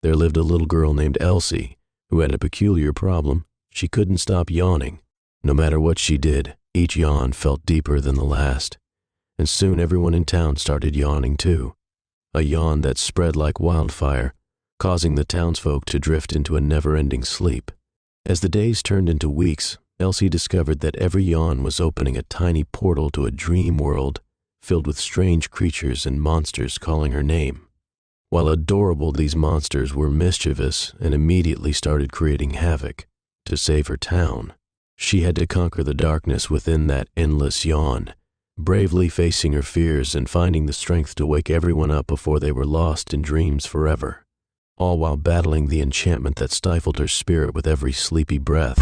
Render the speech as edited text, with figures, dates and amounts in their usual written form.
there lived a little girl named Elsie, who had a peculiar problem. She couldn't stop yawning. No matter what she did, each yawn felt deeper than the last, and soon everyone in town started yawning too. A yawn that spread like wildfire, causing the townsfolk to drift into a never-ending sleep. As the days turned into weeks, Elsie discovered that every yawn was opening a tiny portal to a dream world filled with strange creatures and monsters calling her name. While adorable, these monsters were mischievous and immediately started creating havoc. To save her town, she had to conquer the darkness within that endless yawn, bravely facing her fears and finding the strength to wake everyone up before they were lost in dreams forever, all while battling the enchantment that stifled her spirit with every sleepy breath.